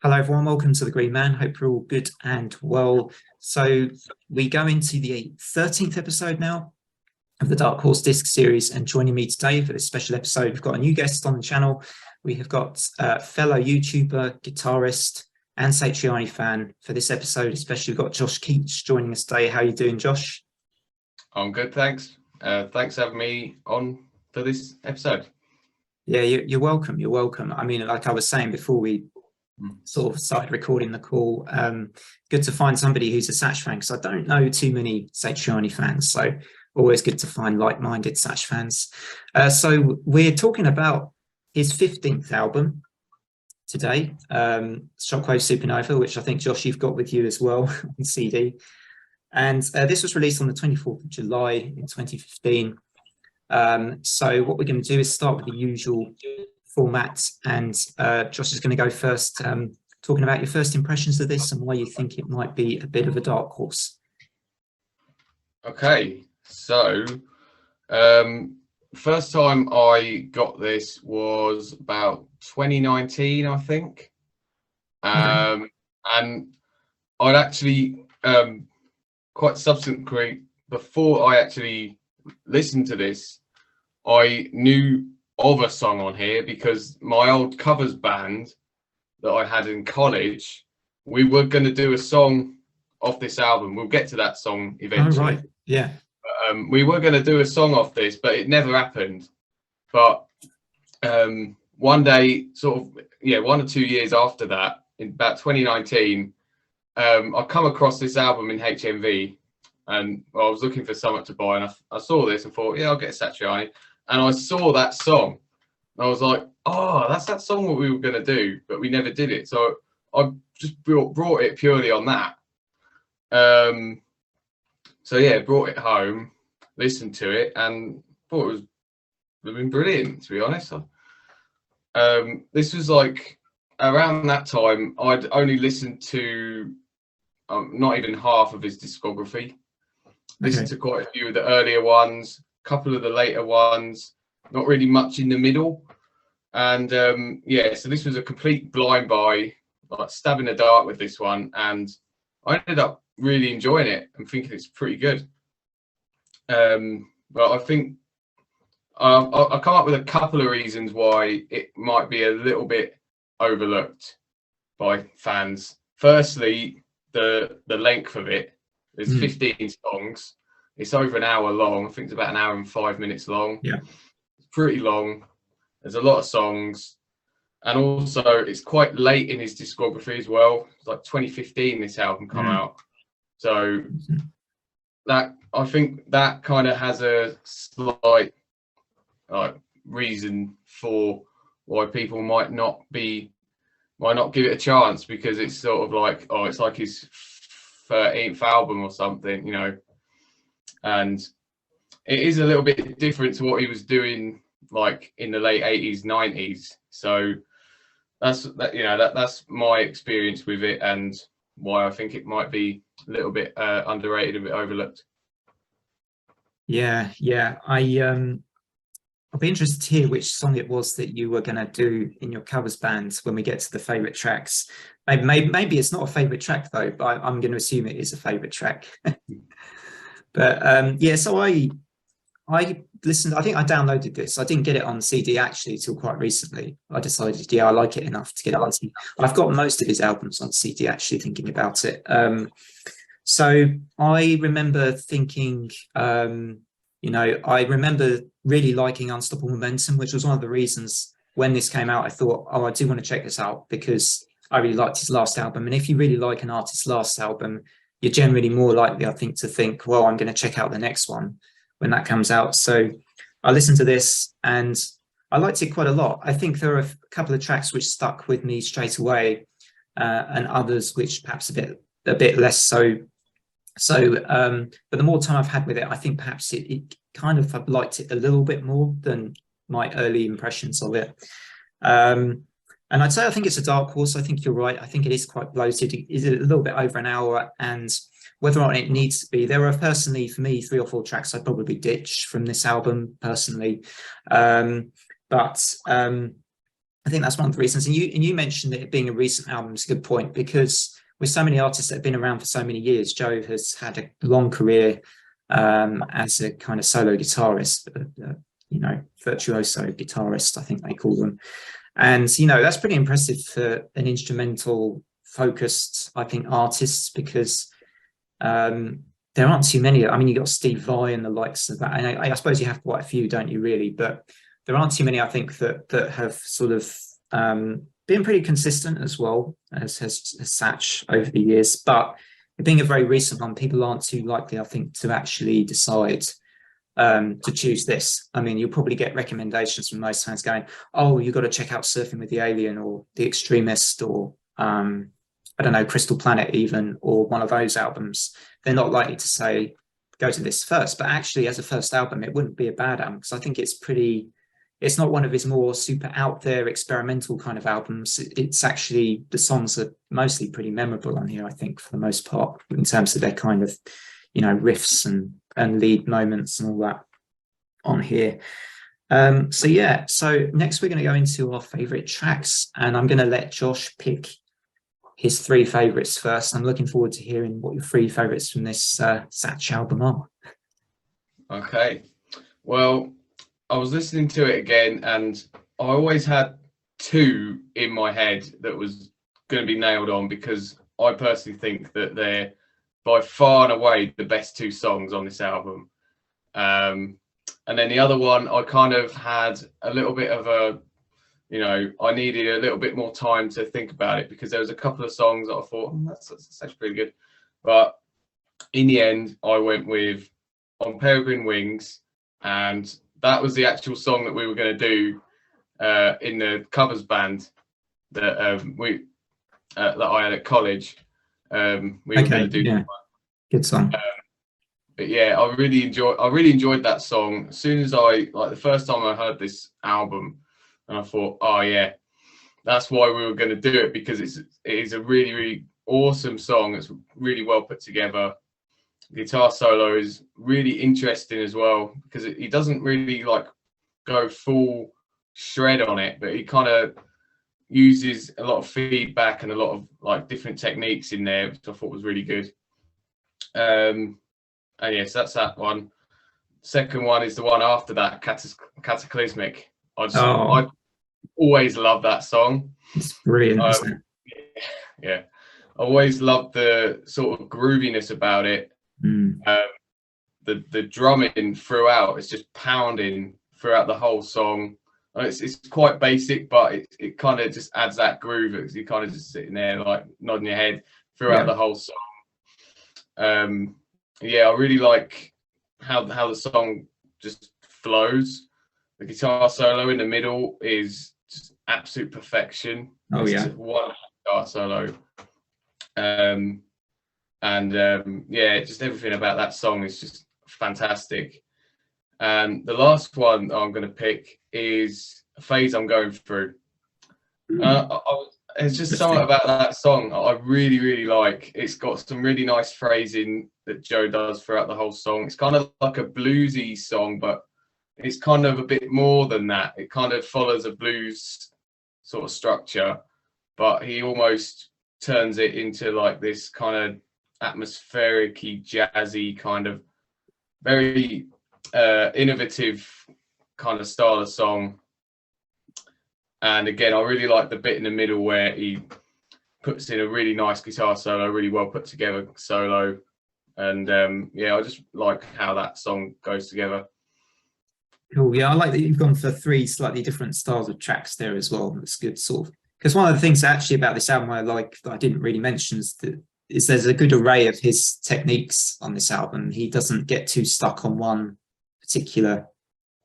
Hello everyone, welcome to The Green Man. Hope you're all good and well. So we go into the 13th episode now of the Dark Horse Disc series, and joining me today for this special episode, we've got a new guest on the channel. We have got fellow YouTuber, guitarist and Satriani fan for this episode. Especially we've got Josh Keech joining us today. How are you doing, Josh? I'm good, thanks. Thanks for having me on for this episode. Yeah, you're welcome. You're welcome. I mean, like I was saying before we sort of started recording the call, good to find somebody who's a Satch fan, because I don't know too many Satriani fans, so always good to find like-minded Satch fans. So we're talking about his 15th album today, Shockwave Supernova, which I think, Josh, you've got with you as well on CD. And this was released on the 24th of July in 2015. So what we're going to do is start with the usual format, and Josh is going to go first, talking about your first impressions of this and why you think it might be a bit of a dark horse. Okay, so first time I got this was about 2019, I think. And I'd actually quite subsequently, before I actually listened to this, I knew of a song on here because my old covers band that I had in college, we were going to do a song off this album. We'll get to that song eventually. Oh, right. Yeah. We were going to do a song off this, but it never happened. But one day, sort of, 1 or 2 years after that, in about 2019, I come across this album in HMV, and I was looking for something to buy, and I saw this and thought, yeah, I'll get a Satriani. And I saw that song. I was like, oh, that's that song what we were going to do, but we never did it. So I just brought it purely on that. So yeah, brought it home, listened to it, and thought it was been brilliant, to be honest. This was like around that time, I'd only listened to not even half of his discography. Listened to quite a few of the earlier ones, a couple of the later ones, not really much in the middle. And so this was a complete blind buy, like stab in the dark with this one, and I ended up really enjoying it and thinking it's pretty good. But I think I'll come up with a couple of reasons why it might be a little bit overlooked by fans. Firstly, the length of it. There's 15 songs. It's over an hour long. I think it's about an hour and 5 minutes long. Yeah, it's pretty long. There's a lot of songs, and also it's quite late in his discography as well. It's like 2015 this album come out, so that, I think that kind of has a slight reason for why people might not give it a chance, because it's sort of like, oh, it's like his 13th album or something, and it is a little bit different to what he was doing like in the late 80s, 90s. So that's my experience with it, and why I think it might be a little bit underrated, a bit overlooked. Yeah. I'll be interested to hear which song it was that you were going to do in your covers band when we get to the favorite tracks. Maybe it's not a favorite track though, but I'm going to assume it is a favorite track. But so I listened. I think I downloaded this. I didn't get it on CD actually till quite recently. I decided, I like it enough to get it on CD. I've got most of his albums on CD actually, thinking about it. So I remember thinking, I remember really liking Unstoppable Momentum, which was one of the reasons when this came out, I thought, oh, I do want to check this out, because I really liked his last album. And if you really like an artist's last album, you're generally more likely, I think, to think, well, I'm going to check out the next one when that comes out. So I listened to this and I liked it quite a lot. I think there are a couple of tracks which stuck with me straight away, and others which perhaps a bit less so. But the more time I've had with it, I think perhaps it kind of, I've liked it a little bit more than my early impressions of it. And I'd say I think it's a dark horse. I think you're right. I think it is quite bloated. It is a little bit over an hour, and whether or not it needs to be, there are personally for me 3 or 4 tracks I'd probably ditch from this album personally. But I think that's one of the reasons. And you mentioned that it being a recent album is a good point, because with so many artists that have been around for so many years, Joe has had a long career as a kind of solo guitarist, virtuoso guitarist, I think they call them. And, that's pretty impressive for an instrumental focused, I think, artists, because there aren't too many. I mean, you got Steve Vai and the likes of that. And I suppose you have quite a few, don't you, really? But there aren't too many, I think, that have sort of been pretty consistent as well as Satch over the years. But being a very recent one, people aren't too likely, I think, to actually decide to choose this. I mean, you'll probably get recommendations from most fans going, oh, you've got to check out Surfing with the Alien or The Extremist or I don't know, Crystal Planet even, or one of those albums. They're not likely to say, go to this first. But actually, as a first album, it wouldn't be a bad album, because I think it's not one of his more super out there experimental kind of albums. It's actually, the songs are mostly pretty memorable on here, I think, for the most part, in terms of their kind of, riffs and lead moments and all that on here. So next we're going to go into our favorite tracks, and I'm going to let Josh pick his 3 favorites first. I'm looking forward to hearing what your 3 favorites from this Satch album are. Okay. Well, I was listening to it again, and I always had 2 in my head that was going to be nailed on, because I personally think that they're by far and away the best 2 songs on this album. And then the other one, I kind of had a little bit of a, I needed a little bit more time to think about it, because there was a couple of songs that I thought, that's actually pretty good. But in the end, I went with On Peregrine Wings, and that was the actual song that we were going to do in the covers band that that I had at college. We were going to do. Yeah. Good song. But yeah, I really enjoyed that song. As soon as the first time I heard this album, and I thought, oh yeah, that's why we were going to do it, because it is a really, really awesome song. It's really well put together. The guitar solo is really interesting as well, because he doesn't really go full shred on it, but he kind of uses a lot of feedback and a lot of different techniques in there, which I thought was really good. And yes, that's that one. Second one is the one after that, Cataclysmic. I always love that song. It's brilliant, isn't it? Yeah, I always loved the sort of grooviness about it. The drumming throughout is just pounding throughout the whole song. It's quite basic, but it kind of just adds that groove. You're kind of just sitting there nodding your head throughout the whole song. I really like how the song just flows. The guitar solo in the middle is just absolute perfection. It's one guitar solo. Just everything about that song is just fantastic. And the last one I'm going to pick is A Phase I'm Going Through. It's just something about that song I really, really like. It's got some really nice phrasing that Joe does throughout the whole song. It's kind of like a bluesy song, but it's kind of a bit more than that. It kind of follows a blues sort of structure, but he almost turns it into this kind of atmospheric-y, jazzy kind of very innovative kind of style of song. And again, I really like the bit in the middle where he puts in a really nice guitar solo, really well put together solo. And I just like how that song goes together. Cool. Yeah, I like that you've gone for 3 slightly different styles of tracks there as well. That's good, sort of. Because one of the things actually about this album I like that I didn't really mention is there's a good array of his techniques on this album. He doesn't get too stuck on one particular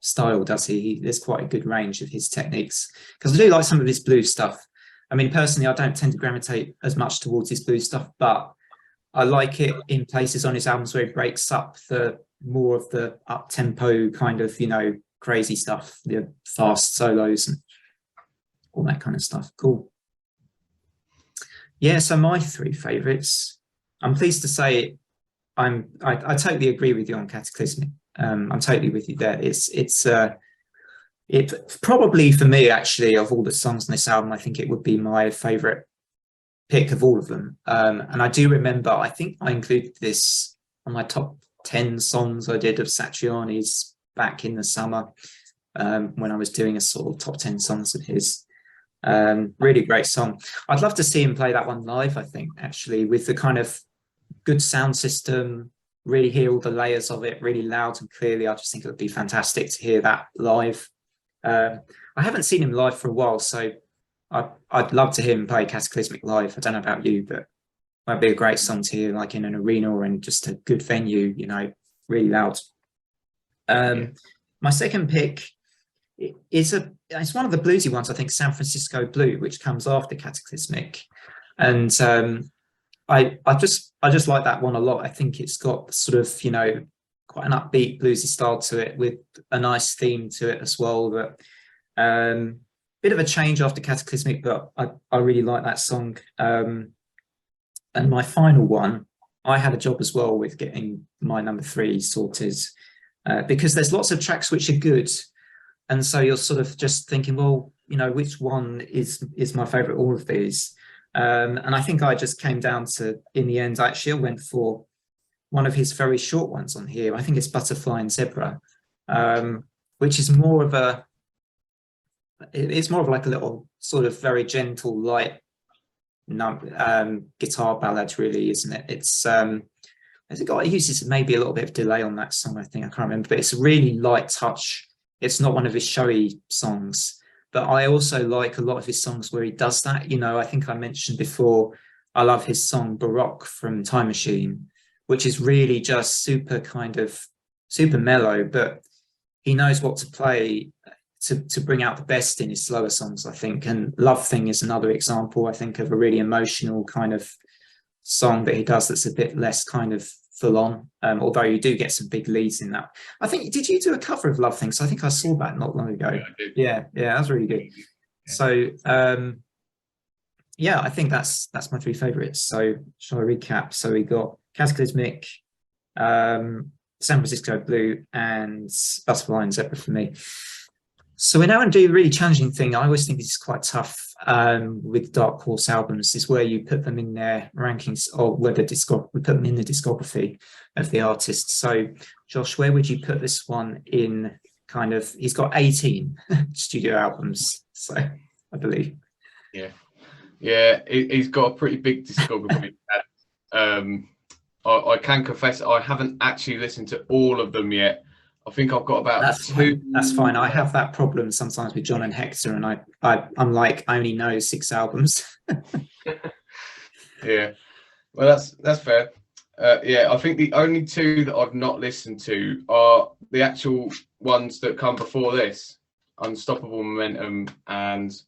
style, does he? There's quite a good range of his techniques. Because I do like some of his blues stuff. I mean, personally, I don't tend to gravitate as much towards his blues stuff, but I like it in places on his albums where he breaks up the more of the up-tempo kind of, crazy stuff, the fast solos and all that kind of stuff. Cool. Yeah, so my 3 favorites, I'm pleased to say I totally agree with you on Cataclysmic. I'm totally with you there. It's It probably, for me, actually, of all the songs on this album, I think it would be my favorite pick of all of them. And I do remember, I think I included this on my top 10 songs I did of Satriani's back in the summer, when I was doing a sort of top 10 songs of his. Really great song. I'd love to see him play that one live, I think, actually, with the kind of good sound system, really hear all the layers of it really loud and clearly. I just think it would be fantastic to hear that live. I haven't seen him live for a while, so I'd love to hear him play Cataclysmic live. I don't know about you, but it might be a great song to hear, like in an arena or in just a good venue, you know, really loud. My second pick is it's one of the bluesy ones, I think, San Francisco Blue, which comes after Cataclysmic, and I just like that one a lot. I think it's got sort of, you know, quite an upbeat bluesy style to it with a nice theme to it as well. But bit of a change after Cataclysmic, but I really like that song. And my final one, I had a job as well with getting my number 3 sorted, because there's lots of tracks which are good, and so you're sort of just thinking, well, you know, which one is my favorite, all of these. And I think I just came down to, in the end, actually I went for one of his very short ones on here. I think it's Butterfly and Zebra, which is more of it's more of like a little sort of very gentle, light guitar ballad, really, isn't it? It's I think it uses maybe a little bit of delay on that song, I think, I can't remember, but it's a really light touch. It's not one of his showy songs, but I also like a lot of his songs where he does that. You know, I think I mentioned before, I love his song Baroque from Time Machine, which is really just super mellow, but he knows what to play to bring out the best in his slower songs, I think. And Love Thing is another example, I think, of a really emotional kind of song that he does that's a bit less kind of full on, although you do get some big leads in that. I think, did you do a cover of Love Thing? So I think I saw that not long ago. Yeah, that was really good. Yeah. So yeah, I think that's my 3 favorites. So shall I recap? So we got Cataclysmic, San Francisco Blue, and Butterfly and Zebra for me. So we're now going to do a really challenging thing. I always think this is quite tough with Dark Horse albums, is where you put them in their rankings, or whether we put them in the discography of the artist. So Josh, where would you put this one in? Kind of, he's got 18 studio albums, so I believe. Yeah, he's got a pretty big discography. I can confess I haven't actually listened to all of them yet. I think I've got about 2. That's fine. I have that problem sometimes with John and Hector, and I'm like, I only know 6 albums. Yeah, well, that's fair. Yeah, I think the only 2 that I've not listened to are the actual ones that come before this: Unstoppable Momentum and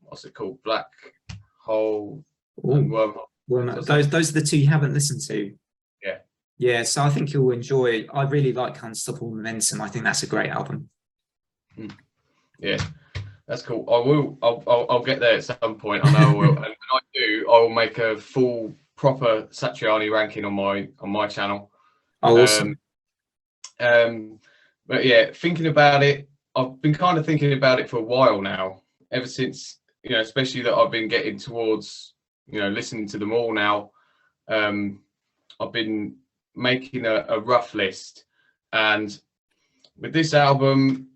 what's it called, Black Hole. Well, those are the 2 you haven't listened to. Yeah, so I think you'll enjoy. I really like Unstoppable Momentum. I think that's a great album. Yeah, that's cool. I'll get there at some point. I know I will. And when I do, I will make a full, proper Satriani ranking on my channel. Oh, awesome. But yeah, thinking about it, I've been kind of thinking about it for a while now. Ever since, you know, especially that I've been getting towards, you know, listening to them all now. I've been making a rough list, and with this album,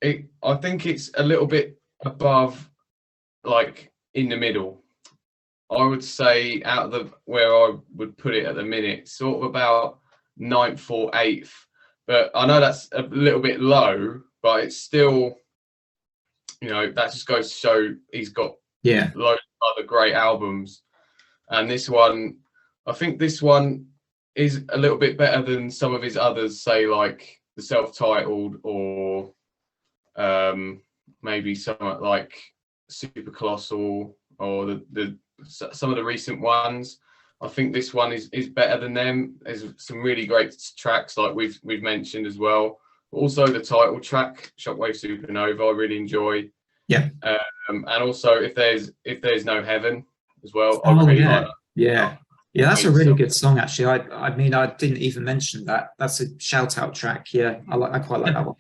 I think it's a little bit above, like in the middle. I would say out of the where I would put it at the minute, sort of about 9th or 8th. But I know that's a little bit low, but it's still, you know, that just goes to show he's got loads of other great albums, and this one, I think this one is a little bit better than some of his others, say like the self-titled, or maybe something like Super Colossal, or some of the recent ones. I think this one is better than them. There's some really great tracks, like we've mentioned as well. Also the title track, Shockwave Supernova, I really enjoy. Yeah. And also if there's no heaven as well. I really like that. Yeah, that's a really good song, actually. I mean, I didn't even mention that. That's a shout out track. Yeah, I quite like that one.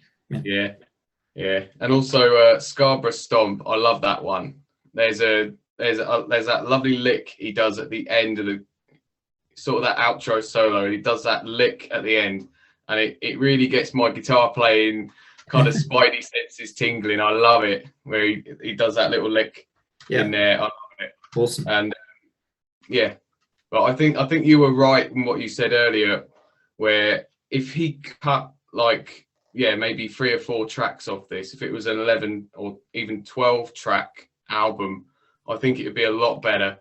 Yeah, and also Scarborough Stomp. I love that one. There's that lovely lick he does at the end of the sort of that outro solo. He does that lick at the end, and it really gets my guitar playing kind of spidey senses tingling. I love it where he does that little lick in there. I love it. Awesome. And yeah, but I think you were right in what you said earlier, where if he cut like maybe 3 or 4 tracks off this, if it was an 11 or even 12 track album, I think it would be a lot better.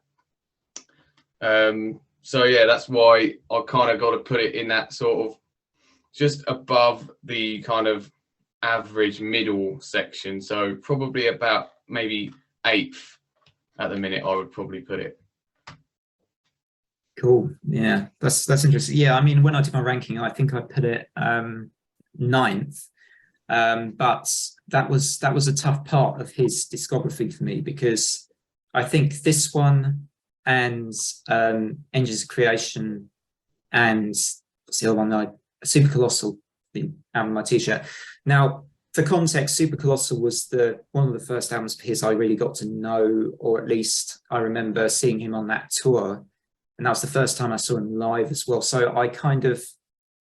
So yeah, that's why I kind of got to put it in that sort of just above the kind of average middle section. So probably about maybe 8th at the minute, I would probably put it. Cool. Yeah, that's interesting. Yeah, I mean, when I did my ranking, I think I put it 9th. But that was a tough part of his discography for me, because I think this one and Engines of Creation and what's the other one? Super Colossal, the album on my t-shirt. Now, for context, Super Colossal was one of the first albums of his I really got to know, or at least I remember seeing him on that tour, and that was the first time I saw him live as well. So I kind of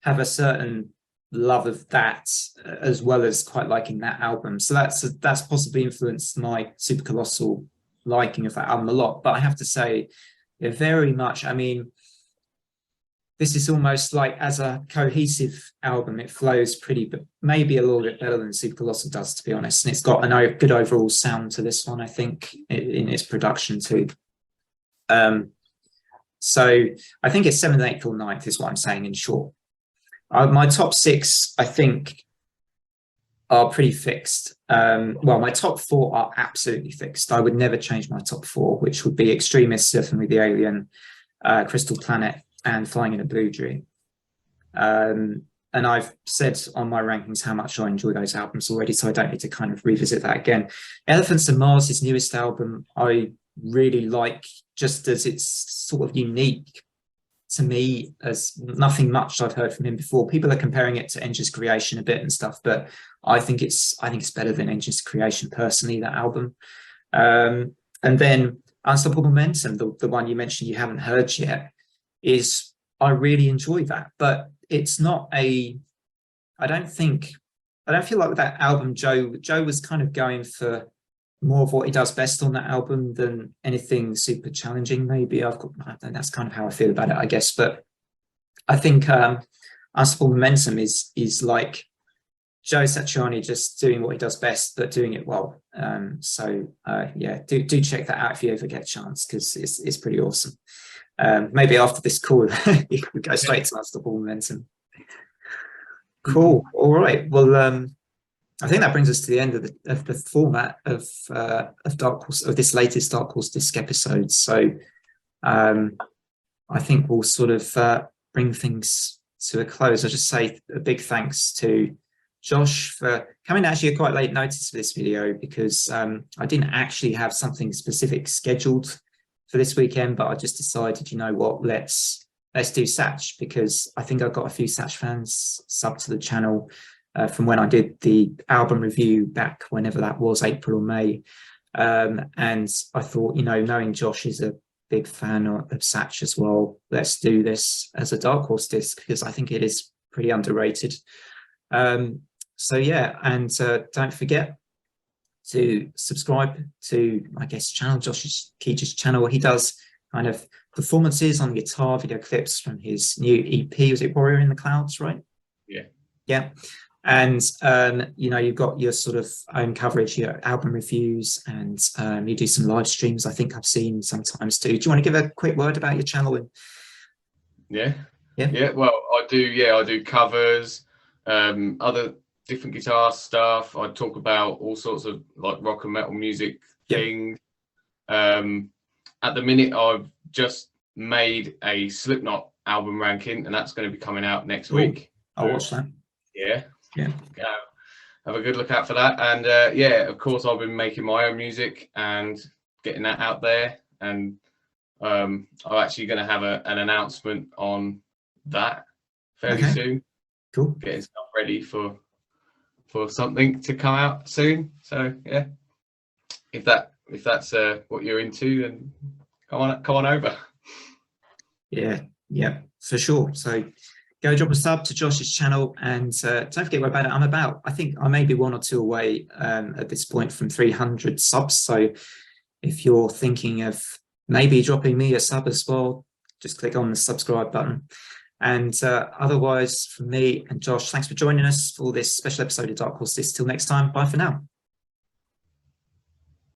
have a certain love of that, as well as quite liking that album. So that's possibly influenced my Super Colossal liking of that album a lot. But I have to say, very much, I mean, this is almost like, as a cohesive album, it flows pretty, but maybe a little bit better than Super Colossal does, to be honest. And it's got a good overall sound to this one, I think, in its production too. So I think it's 7th, 8th, or 9th is what I'm saying in short. My top 6, I think, are pretty fixed. Well, my top 4 are absolutely fixed. I would never change my top 4, which would be Extremist, Surfing with the Alien, Crystal Planet, and Flying in a Blue Dream. And I've said on my rankings how much I enjoy those albums already, so I don't need to kind of revisit that again. Elephants and Mars, his newest album, I really like, just as it's sort of unique to me, as nothing much I've heard from him before. People are comparing it to Engines Creation a bit and stuff, but I think it's better than Engines Creation personally, that album. And then Unstoppable Momentum, the one you mentioned you haven't heard yet, I really enjoy that, but it's not I don't feel like with that album Joe was kind of going for more of what he does best on that album than anything super challenging. Maybe that's kind of how I feel about it, I guess. But I think Unstoppable Momentum is like Joe Satriani just doing what he does best, but doing it well. So yeah, do check that out if you ever get a chance, because it's pretty awesome. Maybe after this call, you could go straight to Unstoppable Momentum. Cool. All right. Well, I think that brings us to the end of the format of Dark Horse, of this latest Dark Horse Disc episode. So I think we'll sort of bring things to a close. I'll just say a big thanks to Josh for coming actually at quite late notice for this video, because I didn't actually have something specific scheduled for this weekend, but I just decided, you know what, let's do Satch, because I think I've got a few Satch fans sub to the channel from when I did the album review back whenever that was, April or May. And I thought, you know, knowing Josh is a big fan of Satch as well, let's do this as a Dark Horse disc, because I think it is pretty underrated. So yeah, and don't forget to subscribe to my guest channel, Keech's channel. He does kind of performances on guitar, video clips from his new EP. Was it Warrior in the Clouds, right? Yeah. And you know, you've got your sort of own coverage, your album reviews, and you do some live streams, I think I've seen sometimes too. Do you want to give a quick word about your channel? Yeah. Well, I do covers, other different guitar stuff. I talk about all sorts of like rock and metal music things. At the minute, I've just made a Slipknot album ranking, and that's going to be coming out next week. I'll watch that. Yeah. Have a good look out for that. And yeah, of course, I've been making my own music and getting that out there. And I'm actually going to have an announcement on that fairly soon. Cool. Getting stuff ready for for something to come out soon. So yeah, if that's what you're into, then come on over. Yeah, for sure. So go drop a sub to Josh's channel, and don't forget where I'm about. I think I may be 1 or 2 away at this point from 300 subs. So if you're thinking of maybe dropping me a sub as well, just click on the subscribe button. And otherwise, from me and Josh, thanks for joining us for this special episode of Dark Horse. Till next time, bye for now.